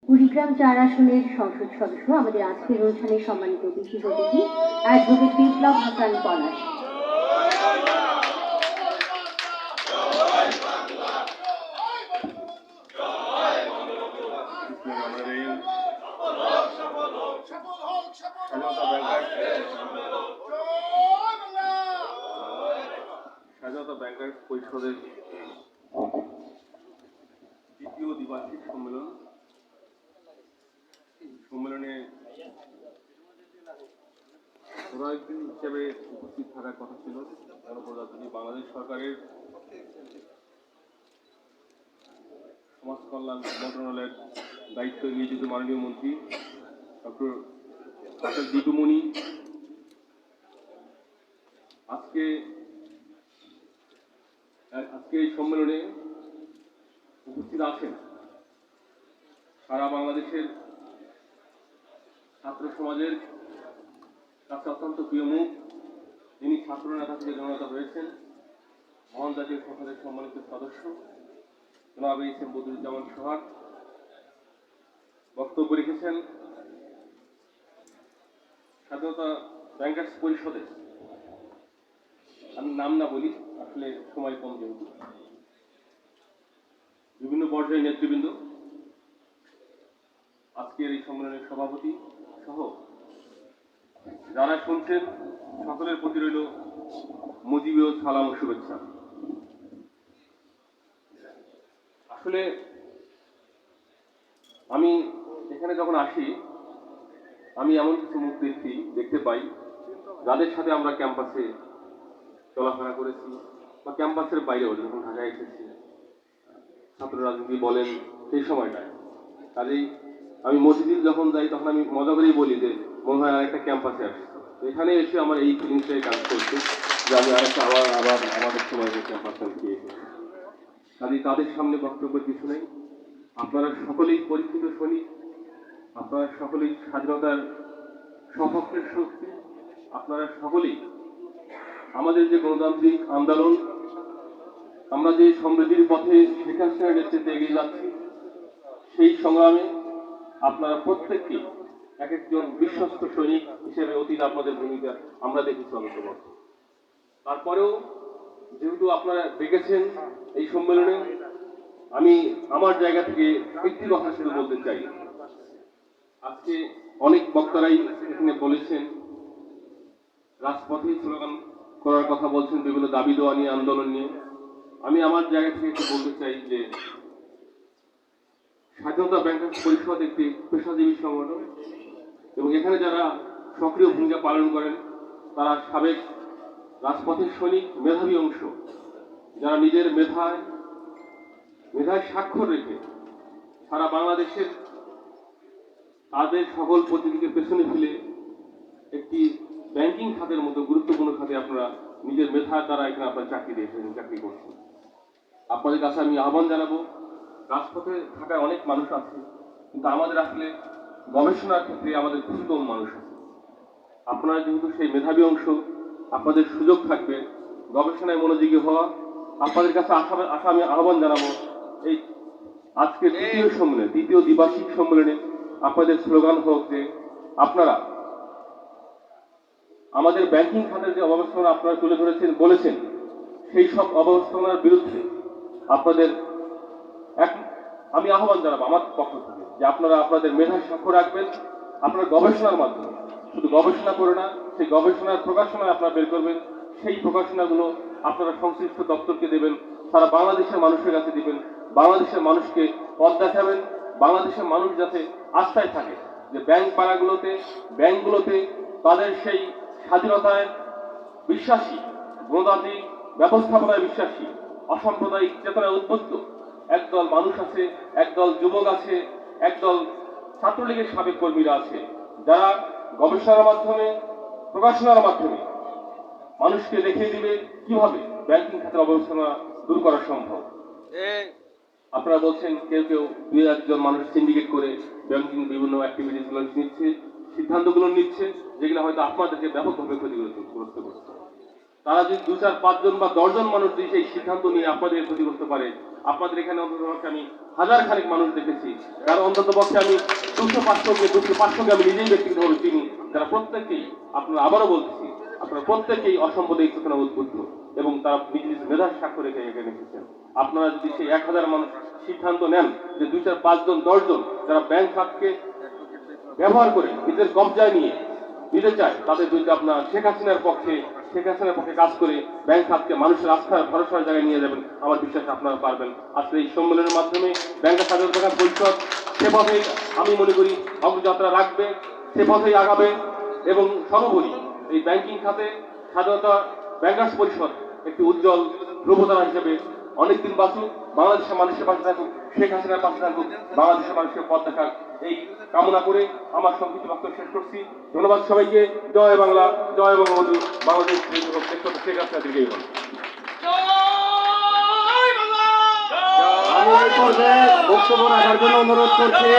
কুড়িগ্রাম ৪ আসনের সংসদ সদস্য আমাদের আজকের অনুষ্ঠানে সম্মানিত বিশেষ অতিথি অ্যাডভোকেট বিপ্লব হাসান পলাশ। স্বাধীনতা ব্যাংকার্স পরিষদের দ্বিতীয় দ্বিবার্ষিক সম্মেলনে প্রধান হিসেবে উপস্থিত থাকার কথা ছিল গণপ্রজাতন্ত্রী বাংলাদেশ সরকারের সমাজ কল্যাণ মন্ত্রণালয়ের দায়িত্ব নিয়োজিত মাননীয় মন্ত্রী ডক্টর দীপুমণি আজকে এই সম্মেলনে উপস্থিত আছেন সারা বাংলাদেশের ছাত্র সমাজের কাছে অত্যন্ত প্রিয় মুখ, যিনি ছাত্র নেতা থেকে জননেতা হয়েছেন, মহান জাতীয় সংসদের সম্মানিত সদস্য জনাব এইচ.এম. বদরুজ্জামান সোহাগ বক্তব্য রেখেছেন। স্বাধীনতা ব্যাংকার্স পরিষদে আমি নাম না বলি, আসলে সময় কম, যেহেতু বিভিন্ন পর্যায়ের নেতৃবৃন্দ, আজকের এই সম্মেলনের সভাপতি সহ যারা শুনছেন সকলের প্রতি রইল মুজিবীয় সালাম ও শুভেচ্ছা। আসলে আমি এখানে যখন আসি, আমি এমন কিছু মুখ দেখতে পাই যাদের সাথে আমরা ক্যাম্পাসে চলাফেরা করেছি বা ক্যাম্পাসের বাইরেও যখন ঢাকায় এসেছি, ছাত্র রাজনীতি বলেন সেই সময়টায়। কাজেই আমি মসজিদে যখন যাই তখন আমি মজা করেই বলি যে মনে হয় আরেকটা ক্যাম্পাসে আসছি। এখানে এসে আমার এই ফিলিংসটাই কাজ করছে যে আমি আরেকটা আবার আমাদের সময় ক্যাম্পাসে গিয়ে এসেছি। কাজেই তাদের সামনে বক্তব্যের কিছু নেই। আপনারা সকলেই পরীক্ষিত সৈনিক, আপনারা সকলেই স্বাধীনতার সপক্ষের শক্তি, আপনারা সকলেই আমাদের যে গণতান্ত্রিক আন্দোলন, আমরা যে সমৃদ্ধির পথে শেখ হাসিনার নেতৃত্বে এগিয়ে যাচ্ছি, সেই সংগ্রামে আপনারা প্রত্যেককেই এক একজন বিশ্বস্ত সৈনিক হিসেবে অতীত আপনাদের ভূমিকা আমরা দেখেছি অন্তত। তারপরেও যেহেতু আপনারা ডেকেছেন এই সম্মেলনে, আমি আমার জায়গা থেকে একটি কথা শুধু বলতে চাই। আজকে অনেক বক্তারাই এখানে বলেছেন, রাজপথে স্লোগান করার কথা বলছেন, বিভিন্ন দাবি দেওয়া নিয়ে, আন্দোলন নিয়ে। আমি আমার জায়গা থেকে একটু বলতে চাই যে স্বাধীনতা ব্যাংকার্স পরিষদ একটি পেশাজীবী সংগঠন এবং এখানে যারা সক্রিয় ভূমিকা পালন করেন তারা সাবেক রাজপথের সৈনিক, মেধাবী অংশ, যারা নিজের মেধায় স্বাক্ষর রেখে সারা বাংলাদেশের তাদের সকল প্রতিনিধিকে পেছনে ফেলে একটি ব্যাংকিং খাতের মতো গুরুত্বপূর্ণ খাতে আপনারা নিজের মেধার দ্বারা এখানে আপনার চাকরি দিয়েছেন, চাকরি করছেন। আপনাদের কাছে আমি আহ্বান জানাবো, রাজপথে থাকার অনেক মানুষ আছে, কিন্তু আমাদের আসলে গবেষণার ক্ষেত্রে আমাদের ক্ষুদ্রতম মানুষ আছে। আপনারা যেহেতু সেই মেধাবী অংশ, আপনাদের সুযোগ থাকবে গবেষণায় মনোযোগী হওয়া। আপনাদের কাছে আমি আহ্বান জানাবো, এই আজকের দ্বিতীয় দ্বিবার্ষিক সম্মেলনে আপনাদের স্লোগান হোক যে আপনারা আমাদের ব্যাংকিং খাতের যে অব্যবস্থাপনা আপনারা তুলে ধরেছেন, বলেছেন, সেই সব অব্যবস্থাপনার বিরুদ্ধে আপনাদের আমি আহ্বান জানাবো আমার পক্ষ থেকে যে আপনারা আপনাদের মেধার স্বাক্ষর রাখবেন। আপনারা গবেষণার মাধ্যমে শুধু গবেষণা করে না, সেই গবেষণার প্রকাশনা আপনারা বের করবেন, সেই প্রকাশনাগুলো আপনারা সংশ্লিষ্ট দপ্তরকে দেবেন, সারা বাংলাদেশের মানুষের কাছে দিবেন, বাংলাদেশের মানুষকে পথ দেখাবেন, বাংলাদেশের মানুষ যাতে আস্থায় থাকে যে ব্যাংকগুলোতে তাদের সেই স্বাধীনতায় বিশ্বাসী, গণতান্ত্রিক ব্যবস্থাপনায় বিশ্বাসী, অসাম্প্রদায়িক চেতনায় উদ্বুদ্ধ একদল মানুষ আছে, একদল যুবক আছে, একদল ছাত্রলীগের সাবেক কর্মীরা আছে, যারা গবেষণার মাধ্যমে, প্রকাশনার মাধ্যমে মানুষকে দেখিয়ে দিবে কিভাবে ব্যাংকিং খাতের অবস্থানা দূর করা সম্ভব। আপনারা বলছেন কেউ দুই একজন মানুষ সিন্ডিকেট করে ব্যাংকিং বিভিন্ন অ্যাক্টিভিটিস গুলো নিচ্ছে, সিদ্ধান্তগুলো নিচ্ছে, যেগুলো হয়তো আপনাদেরকে ব্যাপকভাবে ক্ষতিগ্রস্ত করছে। তারা যদি 2, 4, 5 জন বা 10 জন মানুষ যদি সেই সিদ্ধান্ত নিয়ে আপনাদের ক্ষতি করতে পারে, আপনাদের এখানে অন্ততপক্ষে আমি হাজার খানেক মানুষ দেখেছি, যারা অন্ততপক্ষে আমি 200-500কে আমি নিজেই ব্যক্তিগতভাবে চিনি, যারা প্রত্যেকেই, আপনারা আবারও বলতেছি, আপনারা প্রত্যেকেই অসম্পদের চেতনা উদ্বুদ্ধ এবং তারা নিজ নিজ মেধার স্বাক্ষর রেখে এখানে এসেছেন। আপনারা যদি সেই 1000 মানুষ সিদ্ধান্ত নেন যে 2, 4, 5 জন 10 জন যারা ব্যাংক খাতকে ব্যবহার করে নিজের কবজায় নিয়ে নিতে চায়, তাদের যদি আপনার শেখ হাসিনার পক্ষে কাজ করে ব্যাংক খাতকে মানুষের আস্থার ভরসার জায়গায় নিয়ে যাবেন, আমার বিশ্বাস আপনারা পারবেন। আজকে এই সম্মেলনের মাধ্যমে ব্যাংকের স্বাধীনতা পরিষদ সে পথেই আমি মনে করি অগ্রযাত্রা রাখবে, সে পথেই আগাবে এবং সর্বোপরি এই ব্যাংকিং খাতে স্বাধীনতা ব্যাংকার্স পরিষদ একটি উজ্জ্বল ধ্রুবতারা হিসেবে অনেকদিন বাঁচুক, বাংলাদেশের মানুষের পাশে থাকুক, শেখ হাসিনার পাশে থাকুক, বাংলাদেশের মানুষের পথ দেখাক, এই কামনা করে আমার সংক্ষিপ্ত বক্তব্য শেষ করছি। ধন্যবাদ সবাইকে। জয় বাংলা, জয় বঙ্গবন্ধু, বাংলাদেশ শেখ হাসিনা দীর্ঘজীবী হোক। আমি এই পর্যায়ে বক্তব্য রাখার জন্য অনুরোধ করছি